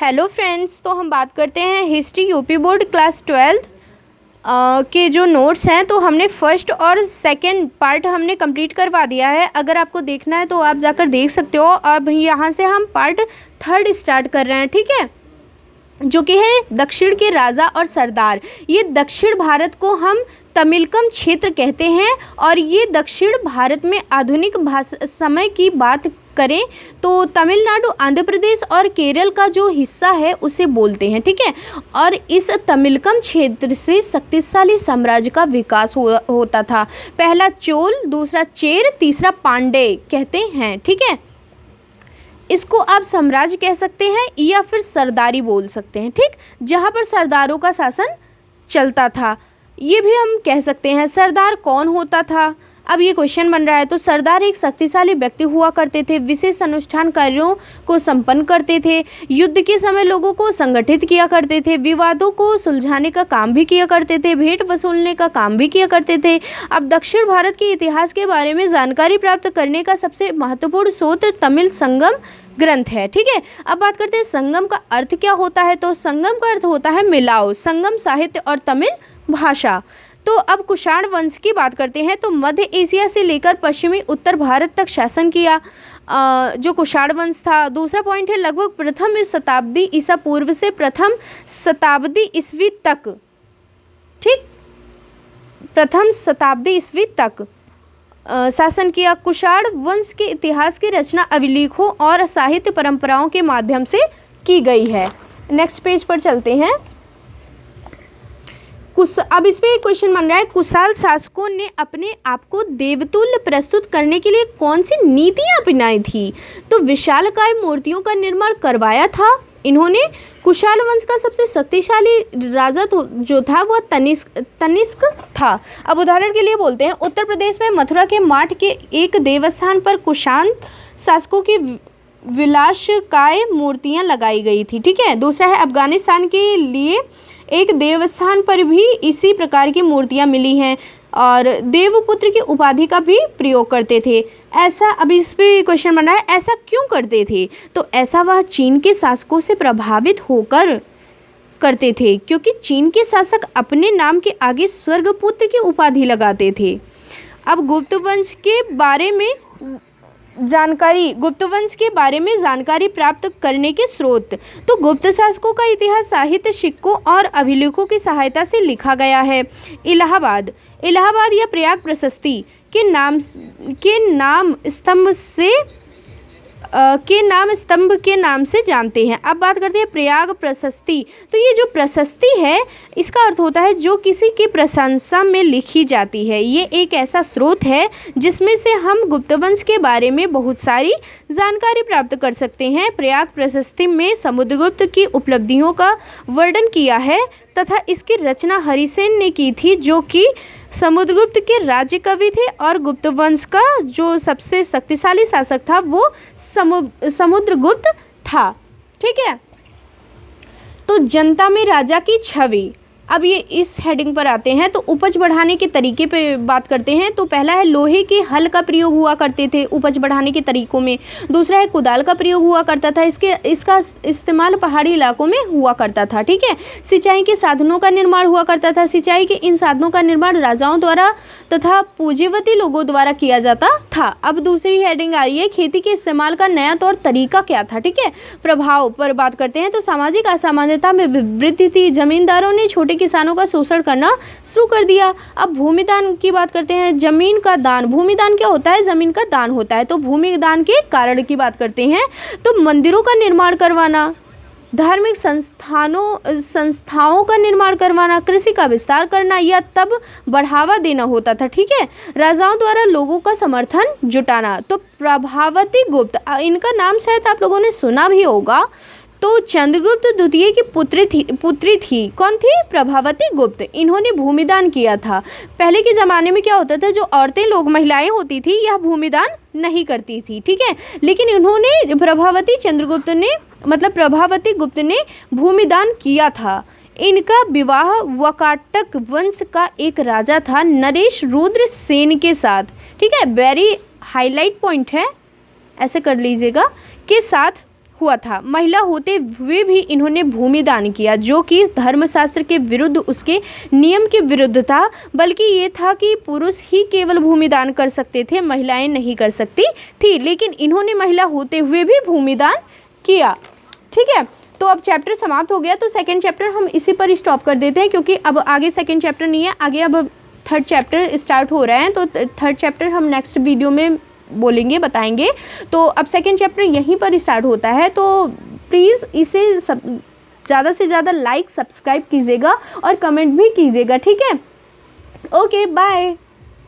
Hello friends, तो हम बात करते हैं हिस्ट्री यूपी बोर्ड क्लास 12 के जो नोट्स हैं। तो हमने फर्स्ट और सेकंड पार्ट हमने कंप्लीट करवा दिया है। अगर आपको देखना है तो आप जाकर देख सकते हो। अब यहाँ से हम पार्ट 3 स्टार्ट कर रहे हैं, ठीक है, जो कि है दक्षिण के राजा और सरदार। ये दक्षिण भारत को हम तमिलकम क्षेत्र कहते हैं और ये दक्षिण भारत में आधुनिक समय की बात करें तो तमिलनाडु, आंध्र प्रदेश और केरल का जो हिस्सा है उसे बोलते हैं, ठीक है। और इस तमिलकम क्षेत्र से शक्तिशाली साम्राज्य का विकास होता था। पहला चोल, दूसरा चेर, तीसरा पांडे कहते हैं, ठीक है। इसको आप साम्राज्य कह सकते हैं या फिर सरदारी बोल सकते हैं, ठीक, जहाँ पर सरदारों का शासन चलता था, ये भी हम कह सकते हैं। सरदार कौन होता था, अब ये क्वेश्चन बन रहा है। तो सरदार एक शक्तिशाली व्यक्ति हुआ करते थे, विशेष अनुष्ठान कार्यों को संपन्न करते थे, युद्ध के समय लोगों को संगठित किया करते थे, विवादों को सुलझाने का काम भी किया करते थे, भेंट वसूलने का काम भी किया करते थे। अब दक्षिण भारत के इतिहास के बारे में जानकारी प्राप्त करने का सबसे महत्वपूर्ण स्रोत तमिल संगम ग्रंथ है, ठीक है। अब बात करते हैं संगम का अर्थ क्या होता है। तो संगम का अर्थ होता है मिलाओ, संगम साहित्य और तमिल भाषा। तो अब कुषाण वंश की बात करते हैं। तो मध्य एशिया से लेकर पश्चिमी उत्तर भारत तक शासन किया जो कुषाण वंश था। दूसरा पॉइंट है लगभग प्रथम शताब्दी ईसा पूर्व से प्रथम शताब्दी ईस्वी तक, ठीक, प्रथम शताब्दी ईस्वी तक शासन किया। कुषाण वंश के इतिहास की रचना अभिलेखों और साहित्य परंपराओं के माध्यम से की गई है। नेक्स्ट पेज पर चलते हैं। अब इस पे एक क्वेश्चन बन रहा है, कुशाल शासकों ने अपने आप को देवतुल्य प्रस्तुत करने के लिए कौन सी नीतियां अपनाई थी। तो विशालकाय मूर्तियों का निर्माण करवाया था इन्होंने। कुशाल वंश का सबसे शक्तिशाली राजा जो था वह तनिष्क था। अब उदाहरण के लिए बोलते हैं, उत्तर प्रदेश में मथुरा के माठ के एक देवस्थान पर कुषाण शासकों की विलासकाय मूर्तियां लगाई गई थी, ठीक है। दूसरा है अफगानिस्तान के लिए एक देवस्थान पर भी इसी प्रकार की मूर्तियां मिली हैं और देवपुत्र की उपाधि का भी प्रयोग करते थे। ऐसा, अब इस पे क्वेश्चन बना है, ऐसा क्यों करते थे। तो ऐसा वह चीन के शासकों से प्रभावित होकर करते थे, क्योंकि चीन के शासक अपने नाम के आगे स्वर्गपुत्र की उपाधि लगाते थे। अब गुप्त वंश के बारे में जानकारी प्राप्त करने के स्रोत। तो गुप्त शासकों का इतिहास साहित्य, सिक्कों और अभिलेखों की सहायता से लिखा गया है। इलाहाबाद या प्रयाग प्रशस्ति के नाम स्तंभ के नाम से जानते हैं। अब बात करते हैं प्रयाग प्रशस्ति। तो ये जो प्रशस्ति है इसका अर्थ होता है जो किसी की प्रशंसा में लिखी जाती है। ये एक ऐसा स्रोत है जिसमें से हम गुप्त वंश के बारे में बहुत सारी जानकारी प्राप्त कर सकते हैं। प्रयाग प्रशस्ति में समुद्रगुप्त की उपलब्धियों का वर्णन किया है तथा इसकी रचना हरिसेन ने की थी, जो कि समुद्रगुप्त के राज्य कवि थे। और गुप्त वंश का जो सबसे शक्तिशाली शासक था वो समुद्रगुप्त था, ठीक है। तो जनता में राजा की छवि, अब ये इस हेडिंग पर आते हैं। तो उपज बढ़ाने के तरीके पे बात करते हैं। तो पहला है लोहे के हल का प्रयोग हुआ करते थे उपज बढ़ाने के तरीकों में। दूसरा है कुदाल का प्रयोग हुआ करता था, इसका इस्तेमाल पहाड़ी इलाकों में हुआ करता था, ठीक है। सिंचाई के साधनों का निर्माण हुआ करता था। सिंचाई के इन साधनों का निर्माण राजाओं द्वारा तथा पूंजीवती लोगों द्वारा किया जाता था। अब दूसरी हेडिंग आ रही है खेती के इस्तेमाल का नया तौर तरीका क्या था, ठीक है। प्रभाव पर बात करते हैं। तो सामाजिक असमानता में वृद्धि थी, जमींदारों ने छोटे किसानों का शोषण करना शुरू कर दिया। अब भूमिदान की बात करते हैं। जमीन का दान, भूमिदान क्या होता है, जमीन का दान होता है। तो भूमिदान के कारण की बात करते हैं। तो मंदिरों का निर्माण करवाना, धार्मिक संस्थाओं का निर्माण करवाना, कृषि का विस्तार करना या तब बढ़ावा देना होता था, ठीक है। राजाओं द्वारा लोगों का समर्थन जुटाना। तो प्रभावती गुप्त, इनका नाम शायद आप लोगों ने सुना भी होगा। तो चंद्रगुप्त द्वितीय की पुत्री थी, कौन थी, प्रभावती गुप्त। इन्होंने भूमिदान किया था। पहले के ज़माने में क्या होता था, जो औरतें लोग महिलाएं होती थी यह भूमिदान नहीं करती थी, ठीक है। लेकिन इन्होंने प्रभावती गुप्त ने भूमिदान किया था। इनका विवाह वकाटक वंश का एक राजा था नरेश रुद्र सेन के साथ, ठीक है, वेरी हाईलाइट पॉइंट है, ऐसे कर लीजिएगा, के साथ हुआ था। महिला होते हुए भी इन्होंने भूमि दान किया, जो कि धर्मशास्त्र के विरुद्ध, उसके नियम के विरुद्ध था। बल्कि ये था कि पुरुष ही केवल भूमि दान कर सकते थे, महिलाएं नहीं कर सकती थी, लेकिन इन्होंने महिला होते हुए भी भूमि दान किया। ठीक है, तो अब चैप्टर समाप्त हो गया। तो सेकंड चैप्टर हम इसी पर स्टॉप कर देते हैं, क्योंकि अब आगे सेकंड चैप्टर नहीं है, आगे अब थर्ड चैप्टर स्टार्ट हो रहा है। तो थर्ड चैप्टर हम नेक्स्ट वीडियो में बोलेंगे, बताएंगे। तो अब सेकंड चैप्टर यहीं पर स्टार्ट होता है। तो प्लीज़ इसे ज़्यादा से ज़्यादा लाइक, सब्सक्राइब कीजिएगा और कमेंट भी कीजिएगा। ठीक है, ओके, बाय।